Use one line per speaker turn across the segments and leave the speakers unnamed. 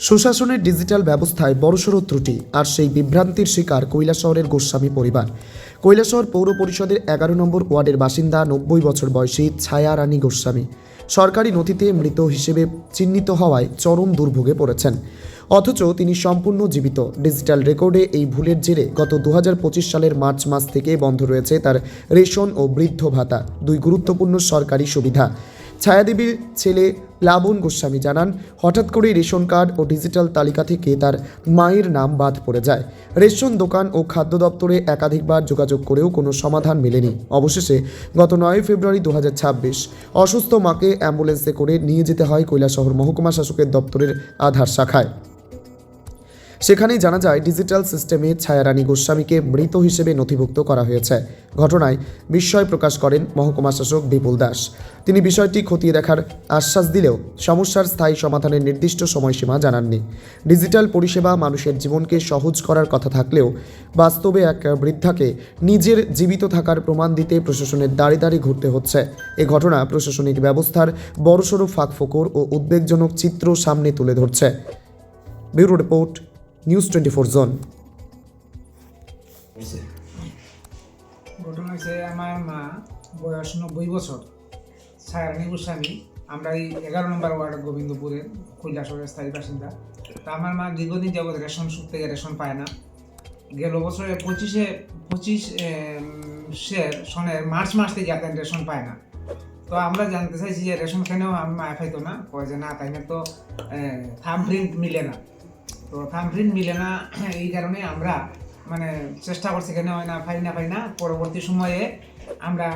সুশাসনের ডিজিটাল ব্যবস্থায় বড়সড় ত্রুটি আর সেই বিভ্রান্তির শিকার কৈলাসহরের গোস্বামী পরিবার। কৈলাসহর পৌর পরিষদের 11 নম্বর ওয়ার্ডের বাসিন্দা 90 বছর বয়সী ছায়া রানী গোস্বামী সরকারি নথিতে মৃত হিসেবে চিহ্নিত হওয়ায় চরম দুর্ভোগে পড়েছেন। অথচ তিনি সম্পূর্ণ জীবিত। ডিজিটাল রেকর্ডে এই ভুলের জেরে গত 2025 সালের মার্চ মাস থেকে বন্ধ রয়েছে তার রেশন ও বৃদ্ধ ভাতা, দুই গুরুত্বপূর্ণ সরকারি সুবিধা। ছায়াদেবীর ছেলে প্লাবন গোস্বামী জানান, হঠাৎ করে রেশন কার্ড ও ডিজিটাল তালিকা থেকে তার মায়ের নাম বাদ পড়ে যায়। রেশন দোকান ও খাদ্য দপ্তরে একাধিকবার যোগাযোগ করেও কোনো সমাধান মেলেনি। অবশেষে গত 9 ফেব্রুয়ারি 2026 অসুস্থ মাকে অ্যাম্বুলেন্সে করে নিয়ে যেতে হয় কৈলাসহর মহকুমা শাসকের দপ্তরের আধার শাখায়। সেখানেই জানা যায় ডিজিটাল সিস্টেমে ছায়া রানী গোস্বামীকে মৃত হিসেবে নথিভুক্ত করা হয়েছে। ঘটনায় বিস্ময় প্রকাশ করেন মহকুমা শাসক বিপুল দাস। তিনি বিষয়টি খতিয়ে দেখার আশ্বাস দিলেও সমস্যার স্থায়ী সমাধানের নির্দিষ্ট সময়সীমা জানাননি। ডিজিটাল পরিষেবা মানুষের জীবনকে সহজ করার কথা থাকলেও বাস্তবে এক বৃদ্ধাকে নিজের জীবিত থাকার প্রমাণ দিতে প্রশাসনের দাঁড়ে দাঁড়ে ঘুরতে হচ্ছে। এ ঘটনা প্রশাসনিক ব্যবস্থার বড়সড় ফাঁকফোকর ও উদ্বেগজনক চিত্র সামনে তুলে ধরছে। Bureau report, news 24 zone.
ঘটনা হয়েছে, আমার মা বয়স 90 বছর, ছায়া রানী গোস্বামী। আমরা এই 11 নম্বর ওয়ার্ড গোবিন্দপুরের কৈলাসহরের স্থায়ী বাসিন্দা। তা আমার মা দীর্ঘদিন যাবৎ রেশন সুখ থেকে রেশন পায় না। গেল বছরে 25 সনের মার্চ মাস থেকে এখন রেশন পায় না। তো আমরা জানতে চাইছি যে রেশন কেন আমি মায় পাইতো না, কয় যে না তাই না, তো থাম্বপ্রিন্ট মিলে না। তো থাম্বপ্রিন্ট মিলে না, এই কারণে আমরা মানে চেষ্টা করছি, কেন হয় না, পাই না। পরবর্তী সময়ে আমরা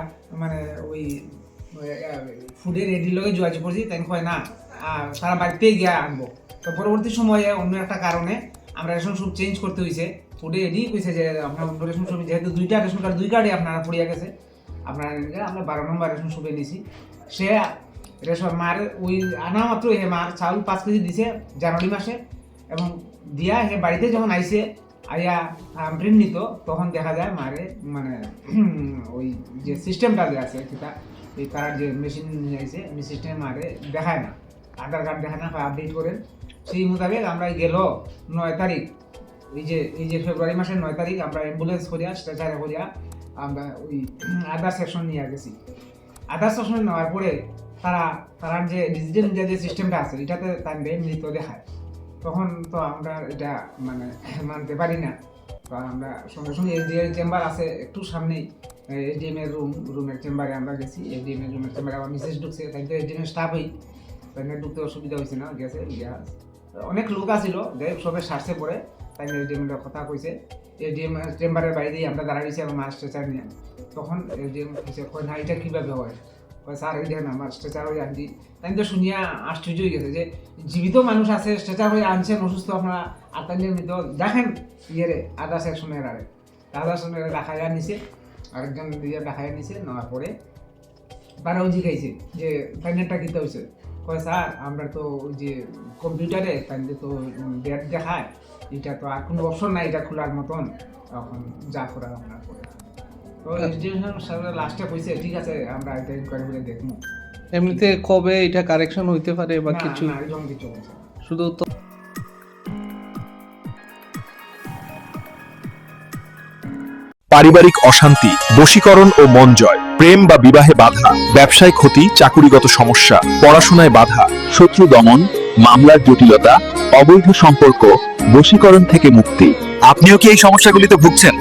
মানে ওই ফুডের রেডির লগে যোগাযোগ করছি, তাই কয় না তারা বাড়িতে গিয়ে আনবো। তো পরবর্তী সময়ে অন্য একটা কারণে আমরা রেশন সব চেঞ্জ করতে হয়েছে। ফুডে রেডি কইছে যে আপনার অন্য রেশন সব, যেহেতু দুইটা রেশন কার্ড, দুই কার্ডে আপনারা পড়িয়া গেছে, আপনারা আমরা 12 নম্বর রেশন সবে নিছি। সে রেশন মার ওই আনা মাত্র হে মার চাউল 5 কেজি দিছে জানুয়ারি মাসে, এবং দিয়া হে বাড়িতে যখন আইসে আইয়া প্রিন্ট নিত, তখন দেখা যায় মারে মানে ওই যে সিস্টেমটা যে আছে সেটা, এই কার্ড যে মেশিন নিয়ে আইসে, আমি সিস্টেম মারে দেখায় না, আধার কার্ড দেখায় না, আপডেট করেন। সেই মোতাবেক আমরা গেল 9 তারিখ, এই যে ফেব্রুয়ারি মাসের 9 তারিখ আমরা অ্যাম্বুলেন্স করিয়া স্ট্রেচারে করিয়া আমরা ওই আধার সেকশন নিয়ে গেছি। আধার সেকশন নেওয়ার পরে তারা যে ডিজিটাল ইন্ডিয়া যে সিস্টেমটা আছে, এটাতে তাদের মৃত দেখায়। তখন তো আমরা এটা মানে মানতে পারি না। তো আমরা সঙ্গে সঙ্গে এসডিএম চেম্বার আছে একটু সামনেই, এসডিএম এর রুমের চেম্বারে আমরা গেছি। এসডিএম এর রুমের চেম্বারে আমার মিসেস ঢুকছে, তাই তো এসডিএম এর স্টাফ তাই ঢুকতে অসুবিধা হয়েছে না, গেছে অনেক লোক আসছিল, যে সবে সারছে পরে তাই এসডিএম এর কথা কইছে। এসডিএম চেম্বারের বাইরেই আমরা দাঁড়াইছি আমার মা স্ট্রেচার নিয়ে। তখন এসডিএম কইছে, না এটা কীভাবে হয়, স্যার এই দেখেন আমার স্ট্রেচার হয়ে আনছি। তাই তো শুনিয়া আশ্চর্য হয়ে গেছে যে জীবিত মানুষ আছে, স্ট্রেচার হয়ে আনছেন অসুস্থ আপনারা, আর তাই মৃত দেখেন ইয়েরে আধা সেকশনের আধা সেকশনের দেখাইয়া নিছে, আরেকজন দিয়ে দেখাইয়া নিছে। নেওয়ার পরে তারাও জিজ্ঞাইছে যে তাইনেরটা কীতে হয়েছে, কয় স্যার আমরা তো ওই যে কম্পিউটারে তাইলে তো ডেট দেখায়, এটা তো আর কোনো অপশন নাই এটা খোলার মতন, তখন যা করার আপনার করে। তো এডুকেশন সাহেব লাস্টে কইছে ঠিক আছে আমরা এটা ইনকোয়ারি করে দেখবো।
এমনিতে কবে এটা কারেকশন হইতে পারে বা কিছু?
না এরকম কিছু হচ্ছে
শুধু তো
পারিবারিক অশান্তি, বশীকরণ ও মন জয়, প্রেম বা বিবাহে বাধা, ব্যবসায় ক্ষতি, চাকুরিগত সমস্যা, পড়াশোনায় বাধা, শত্রু দমন, মামলার জটিলতা, অবৈধ সম্পর্ক, বশীকরণ থেকে মুক্তি। আপনিও কি এই সমস্যাগুলিতে ভুগছেন?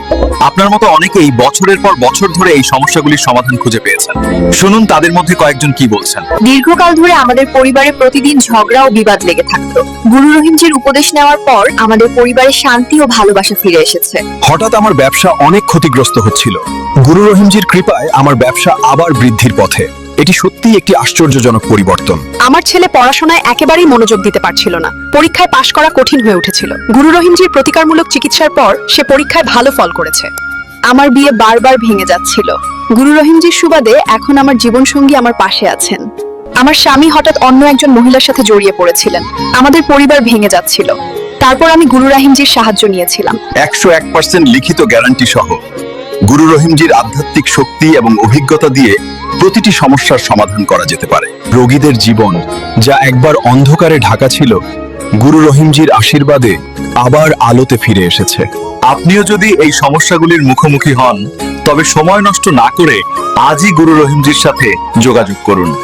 আপনার মতো অনেকেই বছরের পর বছর ধরে এই সমস্যাগুলির সমাধান খুঁজে পেয়েছেন। শুনুন তাদের মধ্যে কয়েকজন কি বলছেন।
দীর্ঘকাল ধরে আমাদের পরিবারে প্রতিদিন ঝগড়া ও বিবাদ লেগে থাকতো। গুরু রহিমজির উপদেশ নেওয়ার পর আমাদের পরিবারে শান্তি ও ভালোবাসা ফিরে এসেছে।
হঠাৎ আমার ব্যবসা অনেক ক্ষতিগ্রস্ত হচ্ছিল। গুরু রহিমজির কৃপায় আমার ব্যবসা আবার বৃদ্ধির পথে। এটি সত্যিই একটি আশ্চর্যজনক পরিবর্তন।
আমার ছেলে পড়াশোনায় একেবারেই মনোযোগ দিতে পারছিল না, পরীক্ষায় পাশ করা কঠিন হয়ে উঠেছিল। গুরু রহিমজির প্রতিকারমূলক চিকিৎসার পর সে পরীক্ষায় ভালো ফল করেছে। আমার বিয়ে বারবার ভেঙে যাচ্ছিল। গুরু রহিমজির সুবাদে এখন আমার জীবনসঙ্গী আমার পাশে আছেন। আমার স্বামী হঠাৎ অন্য একজন মহিলার সাথে জড়িয়ে পড়েছিলেন। আমাদের পরিবার ভেঙে যাচ্ছিল। তারপর আমি গুরু রহিমজির সাহায্য নিয়েছিলাম।
101% লিখিত গ্যারান্টি সহ গুরু রহিমজির আধ্যাত্মিক শক্তি এবং অভিজ্ঞতা দিয়ে প্রতিটি সমস্যার সমাধান করা যেতে পারে। রোগীদের জীবন যা একবার অন্ধকারে ঢাকা ছিল, গুরু রহিমজির আশীর্বাদে আবার আলোতে ফিরে এসেছে। আপনিও যদি এই সমস্যাগুলির মুখোমুখি হন, তবে সময় নষ্ট না করে আজই গুরু রহিমজির সাথে যোগাযোগ করুন।